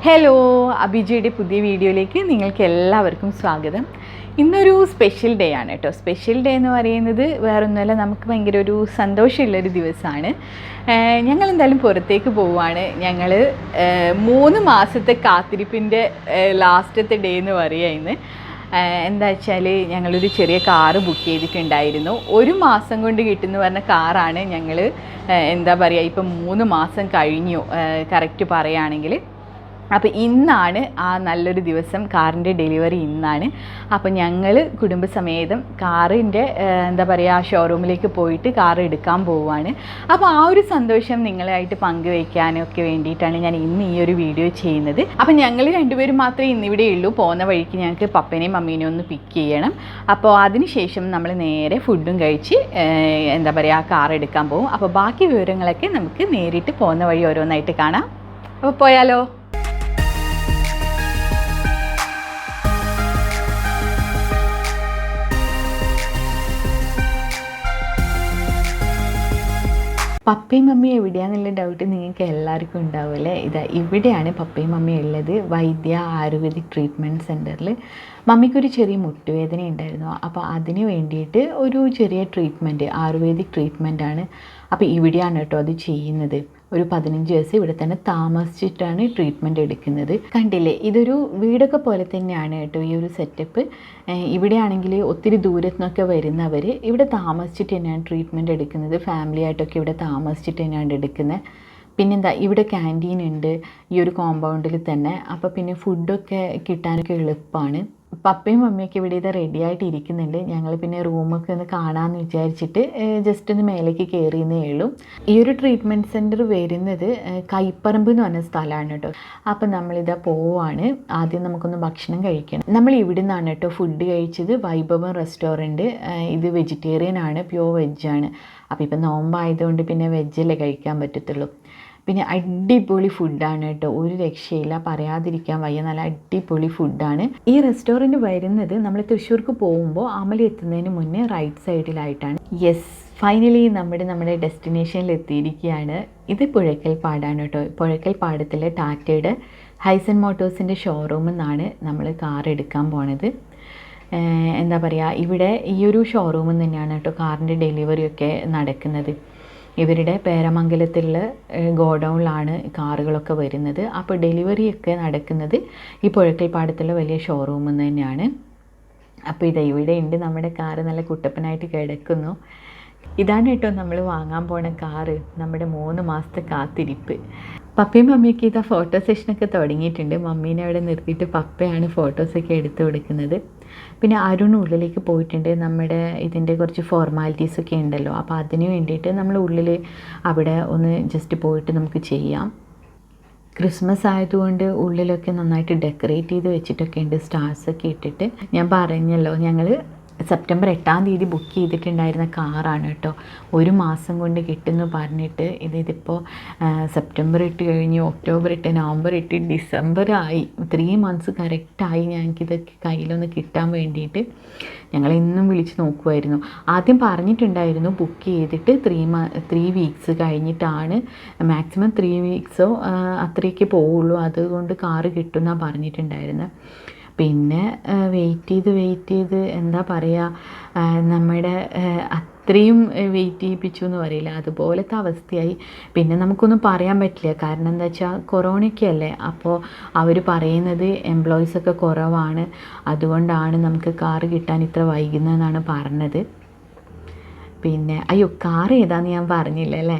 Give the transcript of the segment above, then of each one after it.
Hello, അഭിജയുടെ പുതിയ വീഡിയോയിലേക്ക് നിങ്ങൾക്ക് എല്ലാവർക്കും സ്വാഗതം. ഇന്നൊരു സ്പെഷ്യൽ ഡേ ആണ് കേട്ടോ. സ്പെഷ്യൽ ഡേ എന്ന് പറയുന്നത് വേറൊന്നുമല്ല, നമുക്ക് ഭയങ്കര ഒരു സന്തോഷമുള്ളൊരു ദിവസമാണ്. ഞങ്ങൾ എന്തായാലും പുറത്തേക്ക് പോവുകയാണ്. ഞങ്ങൾ 3 മാസത്തെ കാത്തിരിപ്പിൻ്റെ ലാസ്റ്റത്തെ ഡേ എന്ന് പറയുക ഇന്ന്. എന്താ വെച്ചാൽ ഞങ്ങളൊരു ചെറിയ കാറ് ബുക്ക് ചെയ്തിട്ടുണ്ടായിരുന്നു. 1 മാസം കൊണ്ട് കിട്ടുമെന്ന് പറഞ്ഞ കാറാണ്. ഞങ്ങൾ എന്താ പറയുക, ഇപ്പം 3 മാസം കഴിഞ്ഞു കറക്റ്റ് പറയുകയാണെങ്കിൽ. അപ്പോൾ ഇന്നാണ് ആ നല്ലൊരു ദിവസം. കാറിൻ്റെ ഡെലിവറി ഇന്നാണ്. അപ്പോൾ ഞങ്ങൾ കുടുംബസമേതം കാറിൻ്റെ എന്താ പറയുക ഷോറൂമിലേക്ക് പോയിട്ട് കാർ എടുക്കാൻ പോവുകയാണ്. അപ്പോൾ ആ ഒരു സന്തോഷം നിങ്ങളായിട്ട് പങ്കുവയ്ക്കാനൊക്കെ വേണ്ടിയിട്ടാണ് ഞാൻ ഇന്ന് ഈ ഒരു വീഡിയോ ചെയ്യുന്നത്. അപ്പോൾ ഞങ്ങൾ രണ്ടുപേരും മാത്രമേ ഇന്നിവിടെ ഉള്ളൂ. പോകുന്ന വഴിക്ക് ഞങ്ങൾക്ക് പപ്പനെയും മമ്മീനെയും ഒന്ന് പിക്ക് ചെയ്യണം. അപ്പോൾ അതിനുശേഷം നമ്മൾ നേരെ ഫുഡും കഴിച്ച് എന്താ പറയുക കാർ എടുക്കാൻ പോകും. അപ്പോൾ ബാക്കി വിവരങ്ങളൊക്കെ നമുക്ക് നേരിട്ട് പോകുന്ന വഴി ഓരോന്നായിട്ട് കാണാം. അപ്പോൾ പോയാലോ? പപ്പയും മമ്മിയും എവിടെയാണെന്നുള്ള ഡൗട്ട് നിങ്ങൾക്ക് എല്ലാവർക്കും ഉണ്ടാവുമല്ലേ. ഇവിടെയാണ് പപ്പയും മമ്മിയും ഉള്ളത്, വൈദ്യ ആയുർവേദിക് ട്രീറ്റ്മെൻറ്റ് സെൻറ്ററിൽ. മമ്മിക്കൊരു ചെറിയ മുട്ടുവേദന ഉണ്ടായിരുന്നു. അപ്പോൾ അതിന് വേണ്ടിയിട്ട് ഒരു ചെറിയ ട്രീറ്റ്മെൻറ്റ്, ആയുർവേദിക് ട്രീറ്റ്മെൻറ്റാണ്. അപ്പോൾ ഇവിടെയാണ് കേട്ടോ അത് ചെയ്യുന്നത്. ഒരു 15 ദിവസം ഇവിടെ തന്നെ താമസിച്ചിട്ടാണ് ട്രീറ്റ്മെൻറ്റ് എടുക്കുന്നത്. കണ്ടില്ലേ, ഇതൊരു വീടൊക്കെ പോലെ തന്നെയാണ് കേട്ടോ ഈ ഒരു സെറ്റപ്പ്. ഇവിടെയാണെങ്കിൽ ഒത്തിരി ദൂരത്തു നിന്നൊക്കെ വരുന്നവർ ഇവിടെ താമസിച്ചിട്ട് തന്നെയാണ് ട്രീറ്റ്മെൻറ്റ് എടുക്കുന്നത്. ഫാമിലി ആയിട്ടൊക്കെ ഇവിടെ താമസിച്ചിട്ട് തന്നെയാണ് എടുക്കുന്നത്. പിന്നെന്താ, ഇവിടെ ക്യാൻറ്റീൻ ഉണ്ട് ഈ ഒരു കോമ്പൗണ്ടിൽ തന്നെ. അപ്പോൾ പിന്നെ ഫുഡൊക്കെ കിട്ടാനൊക്കെ എളുപ്പമാണ്. പപ്പയും മമ്മിയൊക്കെ ഇവിടെ ഇത് റെഡി ആയിട്ട് ഇരിക്കുന്നുണ്ട്. ഞങ്ങൾ പിന്നെ റൂമൊക്കെ ഒന്ന് കാണാമെന്ന് വിചാരിച്ചിട്ട് ജസ്റ്റ് ഒന്ന് മേലേക്ക് കയറിയെന്നേ ഉള്ളൂ. ഈ ഒരു ട്രീറ്റ്മെൻറ്റ് സെൻറ്റർ വരുന്നത് കൈപ്പറമ്പ് എന്ന് പറഞ്ഞ സ്ഥലമാണ് കേട്ടോ. അപ്പം നമ്മളിതാ പോവാണ്. ആദ്യം നമുക്കൊന്ന് ഭക്ഷണം കഴിക്കണം. നമ്മൾ ഇവിടെ നിന്നാണ് കേട്ടോ ഫുഡ് കഴിച്ചത്. വൈഭവം റെസ്റ്റോറൻറ്റ്. ഇത് വെജിറ്റേറിയൻ ആണ്, പ്യുവർ വെജാണ്. അപ്പോൾ ഇപ്പം നോമ്പായതുകൊണ്ട് പിന്നെ വെജല്ലേ കഴിക്കാൻ പറ്റത്തുള്ളൂ. പിന്നെ അടിപൊളി ഫുഡാണ് കേട്ടോ, ഒരു രക്ഷയില്ല, പറയാതിരിക്കാൻ വയ്യ. നല്ല അടിപൊളി ഫുഡാണ്. ഈ റെസ്റ്റോറൻറ്റ് വരുന്നത് നമ്മൾ തൃശ്ശൂർക്ക് പോകുമ്പോൾ അമല എത്തുന്നതിന് മുന്നേ റൈറ്റ് സൈഡിലായിട്ടാണ്. യെസ്, ഫൈനലി നമ്മുടെ ഡെസ്റ്റിനേഷനിൽ എത്തിയിരിക്കുകയാണ്. ഇത് പുഴയ്ക്കൽപ്പാടാണ് കേട്ടോ. പുഴയ്ക്കൽപ്പാടത്തിലെ ടാറ്റയുടെ ഹൈസൻ മോട്ടോഴ്സിൻ്റെ ഷോറൂമിൽ നിന്നാണ് നമ്മൾ കാർ എടുക്കാൻ പോണത്. എന്താ പറയുക, ഇവിടെ ഈ ഒരു ഷോറൂമിൽ തന്നെയാണ് കേട്ടോ കാറിൻ്റെ ഡെലിവറിയൊക്കെ നടക്കുന്നത്. ഇവരുടെ പേരമംഗലത്തിലുള്ള ഗോഡൗണിലാണ് കാറുകളൊക്കെ വരുന്നത്. അപ്പോൾ ഡെലിവറിയൊക്കെ നടക്കുന്നത് ഈ പുഴയ്ക്കൽപ്പാടത്തുള്ള വലിയ ഷോറൂമിൽ തന്നെയാണ്. അപ്പോൾ ഇവിടെ ഉണ്ട് നമ്മുടെ കാറ്, നല്ല കുട്ടപ്പനായിട്ട് കിടക്കുന്നു. ഇതാണ് കേട്ടോ നമ്മൾ വാങ്ങാൻ പോണ കാറ്, നമ്മുടെ 3 മാസത്തെ കാത്തിരിപ്പ്. പപ്പയും മമ്മിയൊക്കെ ഇതാ ഫോട്ടോ സെഷനൊക്കെ തുടങ്ങിയിട്ടുണ്ട്. മമ്മീനെ അവിടെ നിർത്തിയിട്ട് പപ്പയാണ് ഫോട്ടോസൊക്കെ എടുത്തു കൊടുക്കുന്നത്. പിന്നെ അരുൺ ഉള്ളിലേക്ക് പോയിട്ടുണ്ട്. നമ്മുടെ ഇതിൻ്റെ കുറച്ച് ഫോർമാലിറ്റീസൊക്കെ ഉണ്ടല്ലോ, അപ്പോൾ അതിന് വേണ്ടിയിട്ട് നമ്മൾ ഉള്ളിൽ അവിടെ ഒന്ന് ജസ്റ്റ് പോയിട്ട് നമുക്ക് ചെയ്യാം. ക്രിസ്മസ് ആയതുകൊണ്ട് ഉള്ളിലൊക്കെ നന്നായിട്ട് ഡെക്കറേറ്റ് ചെയ്ത് വെച്ചിട്ടൊക്കെ ഉണ്ട്, സ്റ്റാർസൊക്കെ ഇട്ടിട്ട്. ഞാൻ പറഞ്ഞല്ലോ, ഞങ്ങൾ സെപ്റ്റംബർ 8-ാം തീയതി ബുക്ക് ചെയ്തിട്ടുണ്ടായിരുന്ന കാറാണ് കേട്ടോ. 1 മാസം കൊണ്ട് കിട്ടുമെന്ന് പറഞ്ഞിട്ട് ഇതിപ്പോൾ സെപ്റ്റംബർ 8 കഴിഞ്ഞ് ഒക്ടോബർ 8, നവംബർ 8, ഡിസംബർ ആയി. 3 മന്ത്സ് കറക്റ്റായി ഞങ്ങൾക്കിതൊക്കെ കയ്യിലൊന്ന് കിട്ടാൻ വേണ്ടിയിട്ട്. ഞങ്ങളെന്നും വിളിച്ച് നോക്കുമായിരുന്നു. ആദ്യം പറഞ്ഞിട്ടുണ്ടായിരുന്നു ബുക്ക് ചെയ്തിട്ട് 3 വീക്സ് കഴിഞ്ഞിട്ടാണ്, മാക്സിമം 3 വീക്സോ അത്രയൊക്കെ പോവുള്ളൂ, അതുകൊണ്ട് കാറ് കിട്ടുമെന്നാണ് പറഞ്ഞിട്ടുണ്ടായിരുന്നത്. പിന്നെ വെയിറ്റ് ചെയ്ത് എന്താ പറയുക, നമ്മുടെ അത്രയും വെയിറ്റ് ചെയ്യിപ്പിച്ചു എന്ന് പറയില്ല, അതുപോലത്തെ അവസ്ഥയായി. പിന്നെ നമുക്കൊന്നും പറയാൻ പറ്റില്ല, കാരണം എന്താ വെച്ചാൽ കൊറോണയൊക്കെ അല്ലേ. അപ്പോൾ അവർ പറയുന്നത് എംപ്ലോയീസൊക്കെ കുറവാണ്, അതുകൊണ്ടാണ് നമുക്ക് കാറ് കിട്ടാൻ ഇത്ര വൈകുന്നതെന്നാണ് പറഞ്ഞത്. പിന്നെ കാർ ഏതാണെന്ന് ഞാൻ പറഞ്ഞില്ല അല്ലേ.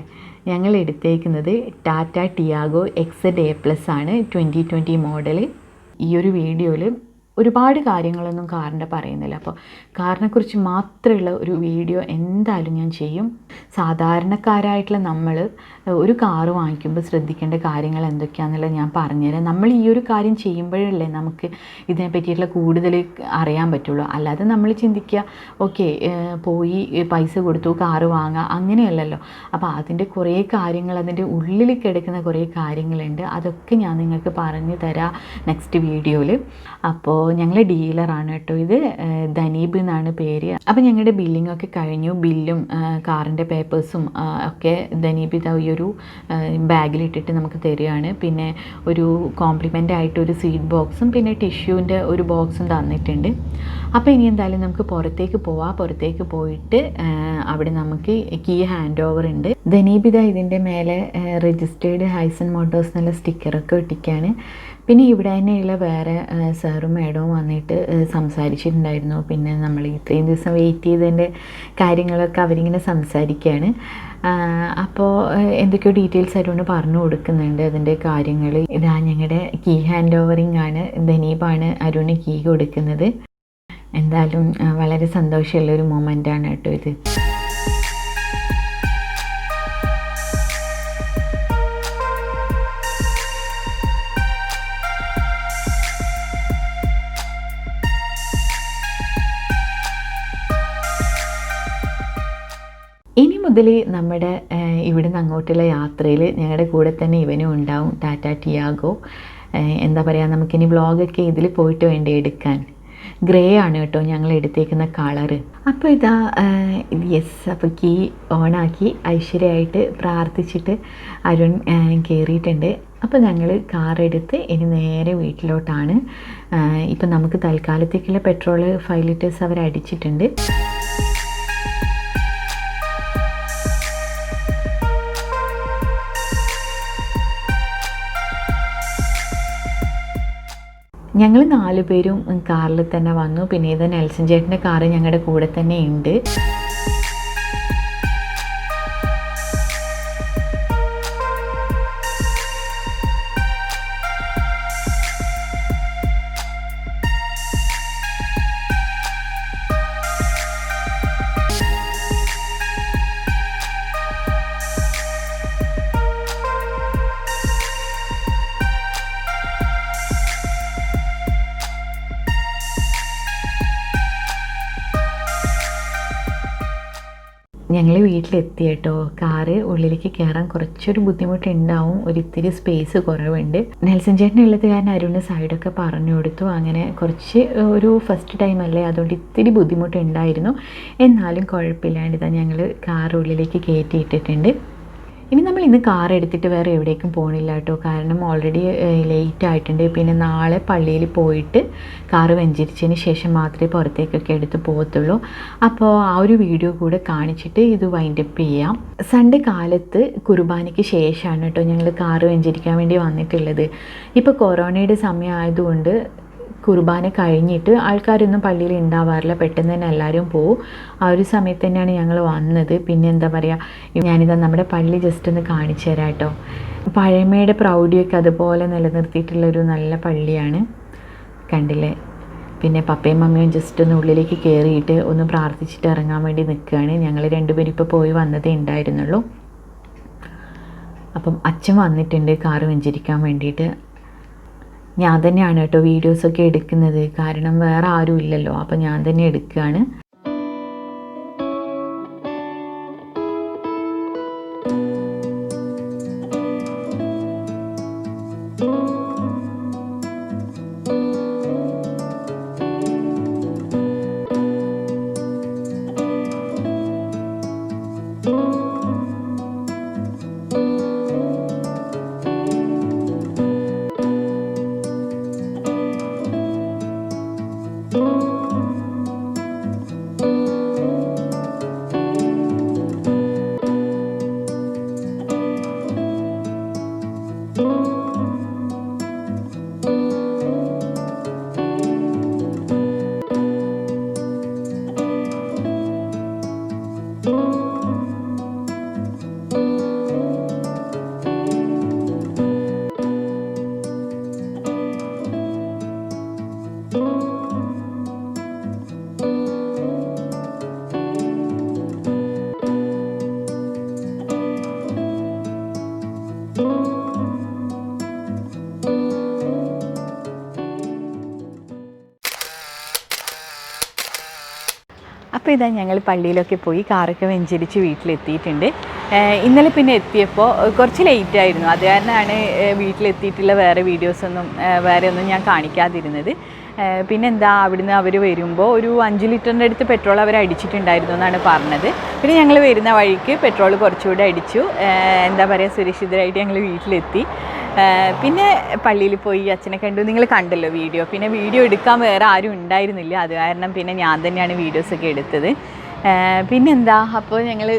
ഞങ്ങൾ എടുത്തേക്കുന്നത് ടാറ്റ ടിയാഗോ XZ ആണ്, 2020 മോഡൽ. ഈ ഒരു വീഡിയോയിൽ ഒരുപാട് കാര്യങ്ങളൊന്നും കാറിൻ്റെ പറയുന്നില്ല. അപ്പോൾ കാറിനെക്കുറിച്ച് മാത്രമുള്ള ഒരു വീഡിയോ എന്തായാലും ഞാൻ ചെയ്യും. സാധാരണക്കാരായിട്ടുള്ള നമ്മൾ ഒരു കാറ് വാങ്ങിക്കുമ്പോൾ ശ്രദ്ധിക്കേണ്ട കാര്യങ്ങൾ എന്തൊക്കെയാണെന്നുള്ളത് ഞാൻ പറഞ്ഞുതരാം. നമ്മൾ ഈ ഒരു കാര്യം ചെയ്യുമ്പോഴല്ലേ നമുക്ക് ഇതിനെ പറ്റിയിട്ടുള്ള കൂടുതൽ അറിയാൻ പറ്റുള്ളൂ. അല്ലാതെ നമ്മൾ ചിന്തിക്കുക ഓക്കെ പോയി പൈസ കൊടുത്തു കാറ് വാങ്ങുക, അങ്ങനെയല്ലല്ലോ. അപ്പോൾ അതിൻ്റെ കുറേ കാര്യങ്ങൾ, അതിൻ്റെ ഉള്ളിൽ കിടക്കുന്ന കുറേ കാര്യങ്ങളുണ്ട്. അതൊക്കെ ഞാൻ നിങ്ങൾക്ക് പറഞ്ഞു തരാം നെക്സ്റ്റ് വീഡിയോയിൽ. അപ്പോൾ ഞങ്ങൾ ഡീലറാണ് കേട്ടോ. ഇത് ധനീബ് എന്നാണ് പേര്. അപ്പോൾ ഞങ്ങളുടെ ബില്ലിംഗ് ഒക്കെ കഴിഞ്ഞു. ബില്ലും കാറിൻ്റെ പേപ്പേഴ്സും ഒക്കെ ധനീബ് ഇതാ ഈ ഒരു ബാഗിലിട്ടിട്ട് നമുക്ക് തരികയാണ്. പിന്നെ ഒരു കോംപ്ലിമെൻ്റ് ആയിട്ട് ഒരു സീഡ് ബോക്സും പിന്നെ ടിഷ്യൂവിൻ്റെ ഒരു ബോക്സും തന്നിട്ടുണ്ട്. അപ്പോൾ ഇനി എന്തായാലും നമുക്ക് പുറത്തേക്ക് പോവാം. പുറത്തേക്ക് പോയിട്ട് അവിടെ നമുക്ക് കീ ഹാൻഡ് ഓവർ ഉണ്ട്. ധനീബ് ഇതാ ഇതിൻ്റെ മേലെ രജിസ്റ്റേർഡ് ഹൈസൺ മോട്ടോഴ്സ് എന്നുള്ള സ്റ്റിക്കറൊക്കെ ഒട്ടിക്കുകയാണ്. പിന്നെ ഇവിടെ തന്നെയുള്ള വേറെ സാറും മേഡവും വന്നിട്ട് സംസാരിച്ചിട്ടുണ്ടായിരുന്നു. പിന്നെ നമ്മൾ ഇത്രയും ദിവസം വെയിറ്റ് ചെയ്തതിൻ്റെ കാര്യങ്ങളൊക്കെ അവരിങ്ങനെ സംസാരിക്കുകയാണ്. അപ്പോൾ എന്തൊക്കെയോ ഡീറ്റെയിൽസ് ആയിട്ട് പറഞ്ഞു കൊടുക്കുന്നുണ്ട് അതിൻ്റെ കാര്യങ്ങൾ. ഇതാ ഞങ്ങളുടെ കീ ഹാൻഡ് ഓവറിങ് ആണ്. ധനീബാണ് അരുണ് കീ കൊടുക്കുന്നത്. എന്തായാലും വളരെ സന്തോഷമുള്ളൊരു മൊമെൻ്റാണ് കേട്ടോ ഇത്. ഇനി മുതൽ നമ്മുടെ ഇവിടുന്ന് അങ്ങോട്ടുള്ള യാത്രയിൽ ഞങ്ങളുടെ കൂടെ തന്നെ ഇവനും ഉണ്ടാവും, ടാറ്റ ടിയാഗോ. എന്താ പറയുക, നമുക്കിനി വ്ളോഗൊക്കെ ഇതിൽ പോയിട്ട് വേണ്ടി എടുക്കാൻ. ഗ്രേ ആണ് കേട്ടോ ഞങ്ങൾ എടുത്തേക്കുന്ന കളറ്. അപ്പോൾ ഇതാ യെസ്, അപ്പോൾ കീ ഓണാക്കി ഐശ്വര്യമായിട്ട് പ്രാർത്ഥിച്ചിട്ട് അരുൺ കയറിയിട്ടുണ്ട്. അപ്പോൾ ഞങ്ങൾ കാറെടുത്ത് ഇനി നേരെ വീട്ടിലോട്ടാണ്. ഇപ്പം നമുക്ക് തൽക്കാലത്തേക്കുള്ള പെട്രോൾ 5 ലിറ്റേഴ്സ് അവർ അടിച്ചിട്ടുണ്ട്. ഞങ്ങൾ 4 പേരും കാറിൽ തന്നെ വന്നു. പിന്നെ ഇത് നെൽസൺ ചേട്ടൻ്റെ കാറ് ഞങ്ങളുടെ കൂടെ തന്നെ ഉണ്ട്. ഞങ്ങൾ വീട്ടിലെത്തി കേട്ടോ. കാറ് ഉള്ളിലേക്ക് കയറാൻ കുറച്ചൊരു ബുദ്ധിമുട്ടുണ്ടാവും, ഒരിത്തിരി സ്പേസ് കുറവുണ്ട്. നെൽസൺ ചേട്ടനുള്ളത് കാരണം അരുണ് സൈഡൊക്കെ പറഞ്ഞു കൊടുത്തു. അങ്ങനെ കുറച്ച് ഒരു ഫസ്റ്റ് ടൈം അല്ലേ, അതുകൊണ്ട് ഇത്തിരി ബുദ്ധിമുട്ടുണ്ടായിരുന്നു. എന്നാലും കുഴപ്പമില്ലാണ്ട് ഇതാ ഞങ്ങൾ കാറ് ഉള്ളിലേക്ക് കയറ്റിയിട്ടിട്ടുണ്ട്. ഇനി നമ്മൾ ഇന്ന് കാർ എടുത്തിട്ട് വേറെ എവിടേക്കും പോകണില്ല കേട്ടോ. കാരണം ഓൾറെഡി ലേറ്റ് ആയിട്ടുണ്ട്. പിന്നെ നാളെ പള്ളിയിൽ പോയിട്ട് കാറ് വെഞ്ചരിച്ചതിന് ശേഷം മാത്രമേ പുറത്തേക്കൊക്കെ എടുത്ത് പോകത്തുള്ളൂ. അപ്പോൾ ആ ഒരു വീഡിയോ കൂടെ കാണിച്ചിട്ട് ഇത് വൈൻഡപ്പ് ചെയ്യാം. സൺഡേ കാലത്ത് കുർബാനയ്ക്ക് ശേഷമാണ് കേട്ടോ ഞങ്ങൾ കാറ് വെഞ്ചരിക്കാൻ വേണ്ടി വന്നിട്ടുള്ളത്. ഇപ്പോൾ കൊറോണയുടെ സമയം ആയതുകൊണ്ട് കുർബാന കഴിഞ്ഞിട്ട് ആൾക്കാരൊന്നും പള്ളിയിൽ ഉണ്ടാവാറില്ല, പെട്ടെന്ന് തന്നെ എല്ലാവരും പോവും. ആ ഒരു സമയത്ത് തന്നെയാണ് ഞങ്ങൾ വന്നത്. പിന്നെ എന്താ പറയുക, ഞാനിതാ നമ്മുടെ പള്ളി ജസ്റ്റ് ഒന്ന് കാണിച്ചു തരാം കേട്ടോ. പഴമയുടെ പ്രൗഢിയൊക്കെ അതുപോലെ നിലനിർത്തിയിട്ടുള്ളൊരു നല്ല പള്ളിയാണ്, കണ്ടില്ലേ. പിന്നെ പപ്പയും മമ്മിയും ജസ്റ്റ് ഒന്ന് ഉള്ളിലേക്ക് കയറിയിട്ട് ഒന്ന് പ്രാർത്ഥിച്ചിട്ട് ഇറങ്ങാൻ വേണ്ടി നിൽക്കുകയാണ്. ഞങ്ങൾ രണ്ടുപേരും ഇപ്പോൾ പോയി വന്നതേ ഉണ്ടായിരുന്നുള്ളൂ. അപ്പം അച്ഛൻ വന്നിട്ടുണ്ട് കാറ് വെഞ്ചരിക്കാൻ വേണ്ടിയിട്ട്. ഞാൻ തന്നെയാണ് കേട്ടോ വീഡിയോസൊക്കെ എടുക്കുന്നത്, കാരണം വേറെ ആരും ഇല്ലല്ലോ. അപ്പോൾ ഞാൻ തന്നെ എടുക്കുകയാണ്. അപ്പോൾ ഇതാ ഞങ്ങൾ പള്ളിയിലൊക്കെ പോയി കാറൊക്കെ വെഞ്ചരിച്ച് വീട്ടിലെത്തിയിട്ടുണ്ട്. ഇന്നലെ പിന്നെ എത്തിയപ്പോൾ കുറച്ച് ലേറ്റ് ആയിരുന്നു, അത് കാരണമാണ് വീട്ടിലെത്തിയിട്ടുള്ള വേറെ വീഡിയോസൊന്നും വേറെ ഒന്നും ഞാൻ കാണിക്കാതിരുന്നത്. പിന്നെന്താ അവിടുന്ന് അവർ വരുമ്പോൾ ഒരു 5 ലിറ്ററിൻ്റെ അടുത്ത് പെട്രോൾ അവർ അടിച്ചിട്ടുണ്ടായിരുന്നു എന്നാണ് പറഞ്ഞത്. പിന്നെ ഞങ്ങൾ വരുന്ന വഴിക്ക് പെട്രോൾ കുറച്ചുകൂടെ അടിച്ചു. എന്താ പറയുക, സുരക്ഷിതരായിട്ട് ഞങ്ങൾ വീട്ടിലെത്തി. പിന്നെ പള്ളിയിൽ പോയി അച്ഛനെ കണ്ടു. നിങ്ങൾ കണ്ടല്ലോ വീഡിയോ. പിന്നെ വീഡിയോ എടുക്കാൻ വേറെ ആരും ഉണ്ടായിരുന്നില്ല. അത് കാരണം പിന്നെ ഞാൻ തന്നെയാണ് വീഡിയോസൊക്കെ എടുത്തത്. പിന്നെന്താ, അപ്പോൾ ഞങ്ങൾ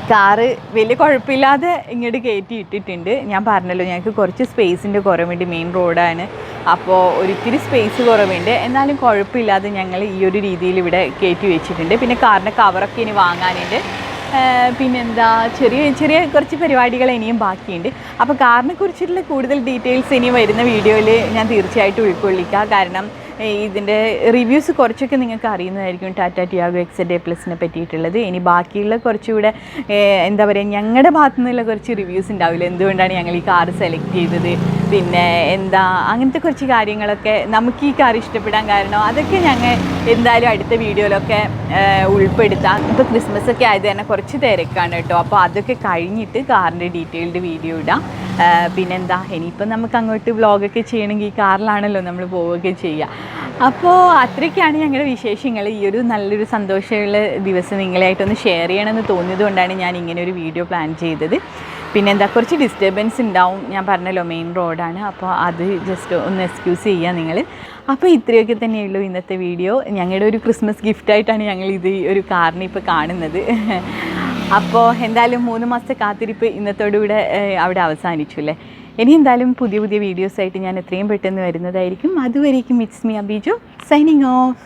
കാറ് വലിയ കുഴപ്പമില്ലാതെ ഇങ്ങോട്ട് കയറ്റി ഇട്ടിട്ടുണ്ട്. ഞാൻ പറഞ്ഞല്ലോ ഞങ്ങൾക്ക് കുറച്ച് സ്പേസിൻ്റെ കുറവുണ്ട്, മെയിൻ റോഡാണ്. അപ്പോൾ ഒരിത്തിരി സ്പേസ് കുറവുണ്ട്, എന്നാലും കുഴപ്പമില്ലാതെ ഞങ്ങൾ ഈ ഒരു രീതിയിൽ ഇവിടെ കയറ്റി വെച്ചിട്ടുണ്ട്. പിന്നെ കാറിൻ്റെ കവറൊക്കെ ഇനി വാങ്ങാനുണ്ട്. പിന്നെന്താ, ചെറിയ ചെറിയ കുറച്ച് പരിപാടികൾ ഇനിയും ബാക്കിയുണ്ട്. അപ്പോൾ കാറിനെ കുറിച്ചിട്ടുള്ള കൂടുതൽ ഡീറ്റെയിൽസ് ഇനി വരുന്ന വീഡിയോയിൽ ഞാൻ തീർച്ചയായിട്ടും ഉൾക്കൊള്ളിക്കാം. കാരണം ഇതിൻ്റെ റിവ്യൂസ് കുറച്ചൊക്കെ നിങ്ങൾക്ക് അറിയുന്നതായിരിക്കും, ടാറ്റ ടിയാഗോ XZ+ പറ്റിയിട്ടുള്ളത്. ഇനി ബാക്കിയുള്ള കുറച്ചുകൂടെ എന്താ പറയുക, ഞങ്ങളുടെ ഭാഗത്തു നിന്നുള്ള കുറച്ച് റിവ്യൂസ് ഉണ്ടാവില്ല, എന്തുകൊണ്ടാണ് ഞങ്ങൾ ഈ കാർ സെലക്ട് ചെയ്തത്, പിന്നെ എന്താ അങ്ങനത്തെ കുറച്ച് കാര്യങ്ങളൊക്കെ നമുക്ക് ഈ കാർ ഇഷ്ടപ്പെടാൻ കാരണം, അതൊക്കെ ഞങ്ങൾ എന്തായാലും അടുത്ത വീഡിയോയിലൊക്കെ ഉൾപ്പെടുത്താം. ഇപ്പോൾ ക്രിസ്മസ് ഒക്കെ ആയത് തന്നെ കുറച്ച് തിരക്കാണ് കേട്ടോ. അപ്പോൾ അതൊക്കെ കഴിഞ്ഞിട്ട് കാറിൻ്റെ ഡീറ്റെയിൽഡ് വീഡിയോ ഇടാം. പിന്നെന്താ, ഇനിയിപ്പം നമുക്ക് അങ്ങോട്ട് വ്ളോഗൊക്കെ ചെയ്യണമെങ്കിൽ ഈ കാറിലാണല്ലോ നമ്മൾ പോവുകയൊക്കെ ചെയ്യുക. അപ്പോൾ അത്രയ്ക്കാണ് ഞങ്ങളുടെ വിശേഷങ്ങൾ. ഈ ഒരു നല്ലൊരു സന്തോഷമുള്ള ദിവസം നിങ്ങളായിട്ടൊന്ന് ഷെയർ ചെയ്യണമെന്ന് തോന്നിയത് കൊണ്ടാണ് ഞാൻ ഇങ്ങനെ ഒരു വീഡിയോ പ്ലാൻ ചെയ്തത്. പിന്നെന്താ, കുറച്ച് ഡിസ്റ്റർബൻസ് ഉണ്ടാവും, ഞാൻ പറഞ്ഞല്ലോ മെയിൻ റോഡാണ്. അപ്പോൾ അത് ജസ്റ്റ് ഒന്ന് എക്സ്ക്യൂസ് ചെയ്യുക നിങ്ങൾ. അപ്പോൾ ഇത്രയൊക്കെ തന്നെയുള്ളൂ ഇന്നത്തെ വീഡിയോ. ഞങ്ങളുടെ ഒരു ക്രിസ്മസ് ഗിഫ്റ്റായിട്ടാണ് ഞങ്ങൾ ഇത് ഒരു കാറിനെ ഇപ്പോൾ കാണുന്നത്. അപ്പോൾ എന്തായാലും 3 മാസത്തെ കാത്തിരിപ്പ് ഇന്നത്തോടുകൂടെ അവിടെ അവസാനിച്ചു അല്ലേ. ഇനി എന്തായാലും പുതിയ പുതിയ വീഡിയോസായിട്ട് ഞാൻ എത്രയും പെട്ടെന്ന് വരുന്നതായിരിക്കും. അതുവരേക്കും ഇറ്റ്സ് മീ അബിജോ സൈനിങ് ഓഫ്.